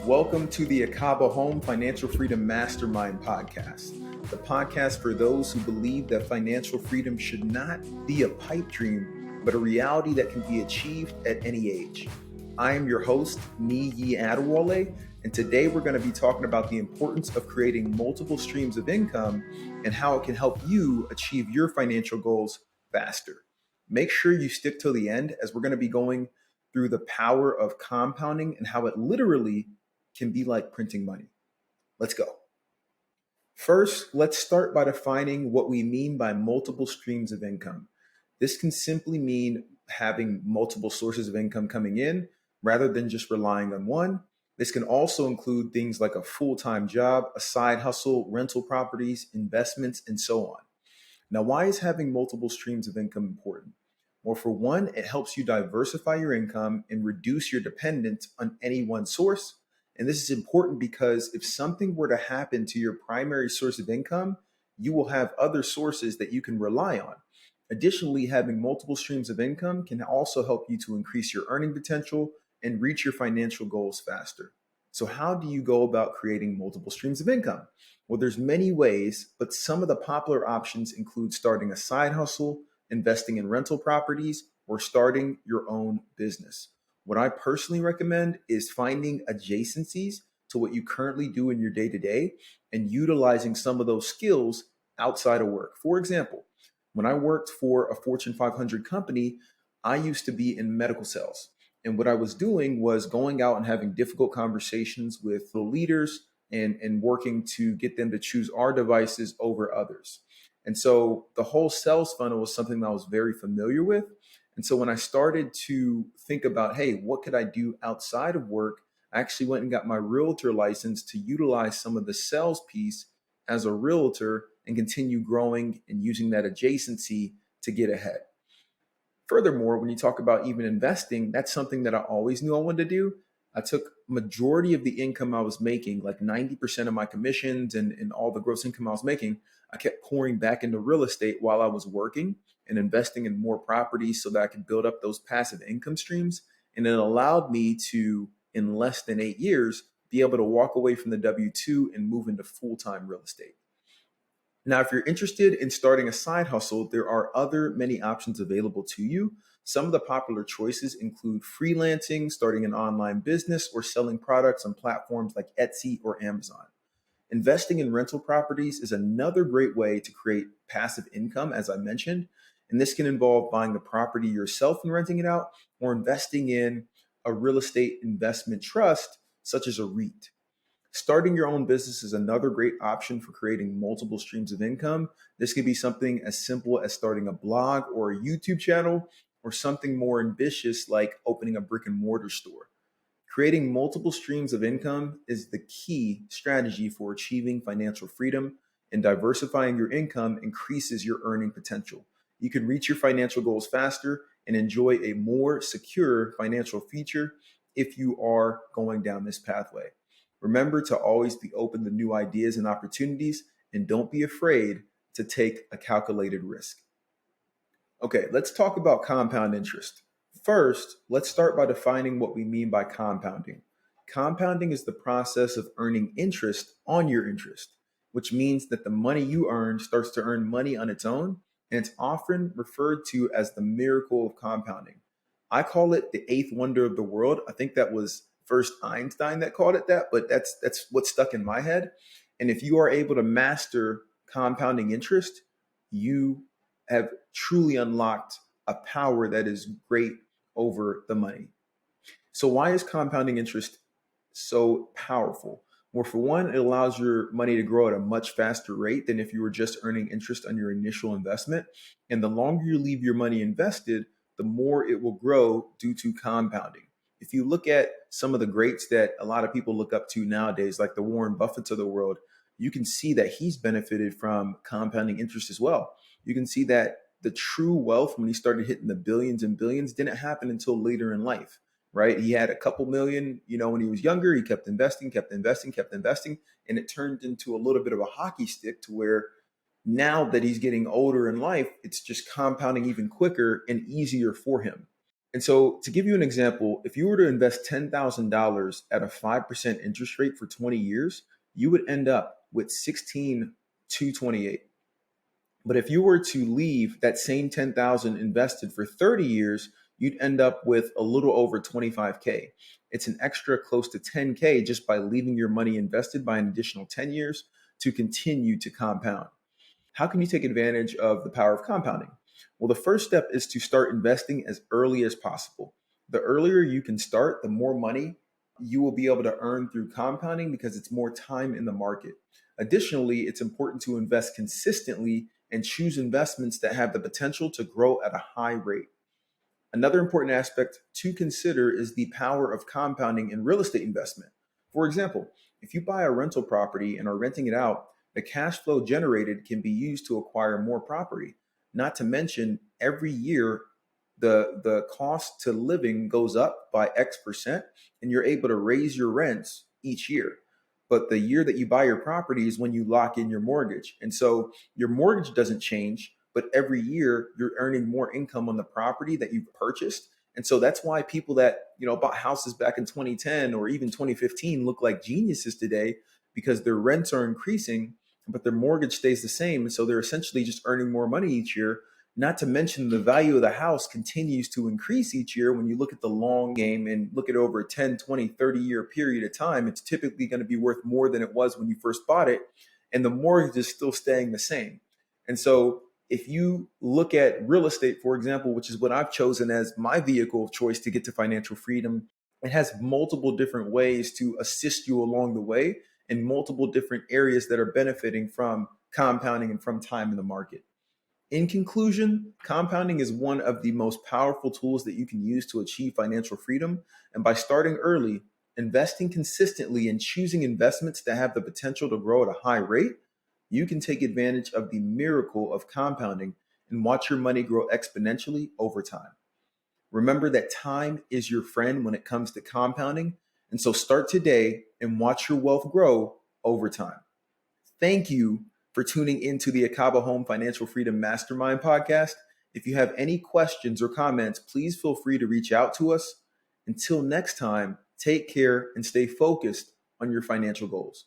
Welcome to the Ekabo Home Financial Freedom Mastermind podcast, the podcast for those who believe that financial freedom should not be a pipe dream, but a reality that can be achieved at any age. I am your host, NIyi Adewole, and today we're going to be talking about the importance of creating multiple streams of income and how it can help you achieve your financial goals faster. Make sure you stick till the end as we're going to be going through the power of compounding and how it literally can be like printing money. Let's go. First, let's start by defining what we mean by multiple streams of income. This can simply mean having multiple sources of income coming in rather than just relying on one. This can also include things like a full-time job, a side hustle, rental properties, investments, and so on. Now, why is having multiple streams of income important? Well, for one, it helps you diversify your income and reduce your dependence on any one source. And this is important because if something were to happen to your primary source of income, you will have other sources that you can rely on. Additionally, having multiple streams of income can also help you to increase your earning potential and reach your financial goals faster. So how do you go about creating multiple streams of income? Well, there's many ways, but some of the popular options include starting a side hustle, investing in rental properties, or starting your own business. What I personally recommend is finding adjacencies to what you currently do in your day-to-day and utilizing some of those skills outside of work. For example, when I worked for a Fortune 500 company, I used to be in medical sales. And what I was doing was going out and having difficult conversations with the leaders and working to get them to choose our devices over others. And so the whole sales funnel was something that I was very familiar with. And so when I started to think about, hey, what could I do outside of work? I actually went and got my realtor license to utilize some of the sales piece as a realtor and continue growing and using that adjacency to get ahead. Furthermore, when you talk about even investing, that's something that I always knew I wanted to do. I took majority of the income I was making, like 90% of my commissions and all the gross income I was making, I kept pouring back into real estate while I was working and investing in more properties so that I could build up those passive income streams. And it allowed me to, in less than 8 years, be able to walk away from the W-2 and move into full-time real estate. Now, if you're interested in starting a side hustle, there are many options available to you. Some of the popular choices include freelancing, starting an online business, or selling products on platforms like Etsy or Amazon. Investing in rental properties is another great way to create passive income, as I mentioned. And this can involve buying the property yourself and renting it out, or investing in a real estate investment trust, such as a REIT. Starting your own business is another great option for creating multiple streams of income. This could be something as simple as starting a blog or a YouTube channel, or something more ambitious like opening a brick and mortar store. Creating multiple streams of income is the key strategy for achieving financial freedom, and diversifying your income increases your earning potential. You can reach your financial goals faster and enjoy a more secure financial future if you are going down this pathway. Remember to always be open to new ideas and opportunities, and don't be afraid to take a calculated risk. Okay, let's talk about compound interest. First, let's start by defining what we mean by compounding. Compounding is the process of earning interest on your interest, which means that the money you earn starts to earn money on its own, and it's often referred to as the miracle of compounding. I call it the eighth wonder of the world. I think that was first Einstein that called it that, but that's what stuck in my head. And if you are able to master compounding interest, you have truly unlocked a power that is great over the money. So why is compounding interest so powerful? Well, for one, it allows your money to grow at a much faster rate than if you were just earning interest on your initial investment. And the longer you leave your money invested, the more it will grow due to compounding. If you look at some of the greats that a lot of people look up to nowadays, like the Warren Buffetts of the world, you can see that he's benefited from compounding interest as well. You can see that the true wealth, when he started hitting the billions and billions, didn't happen until later in life, right? He had a couple million, when he was younger. He kept investing, and it turned into a little bit of a hockey stick to where now that he's getting older in life, it's just compounding even quicker and easier for him. And so, to give you an example, if you were to invest $10,000 at a 5% interest rate for 20 years, you would end up with 16,228. But if you were to leave that same 10,000 invested for 30 years, you'd end up with a little over 25K. It's an extra close to 10K just by leaving your money invested by an additional 10 years to continue to compound. How can you take advantage of the power of compounding? Well, the first step is to start investing as early as possible. The earlier you can start, the more money you will be able to earn through compounding because it's more time in the market. Additionally, it's important to invest consistently and choose investments that have the potential to grow at a high rate. Another important aspect to consider is the power of compounding in real estate investment. For example, if you buy a rental property and are renting it out, the cash flow generated can be used to acquire more property. Not to mention, every year, the cost to living goes up by X%, and you're able to raise your rents each year. But the year that you buy your property is when you lock in your mortgage. And so your mortgage doesn't change, but every year you're earning more income on the property that you've purchased. And so that's why people that, bought houses back in 2010 or even 2015 look like geniuses today, because their rents are increasing, but their mortgage stays the same. And so they're essentially just earning more money each year. Not to mention the value of the house continues to increase each year. When you look at the long game and look at over a 10, 20, 30-year period of time, it's typically going to be worth more than it was when you first bought it. And the mortgage is still staying the same. And so if you look at real estate, for example, which is what I've chosen as my vehicle of choice to get to financial freedom, it has multiple different ways to assist you along the way in multiple different areas that are benefiting from compounding and from time in the market. In conclusion, compounding is one of the most powerful tools that you can use to achieve financial freedom. And by starting early, investing consistently, and choosing investments that have the potential to grow at a high rate, you can take advantage of the miracle of compounding and watch your money grow exponentially over time. Remember that time is your friend when it comes to compounding. And so start today and watch your wealth grow over time. Thank you for tuning into the Ekabo Home Financial Freedom Mastermind podcast. If you have any questions or comments, please feel free to reach out to us. Until next time, take care and stay focused on your financial goals.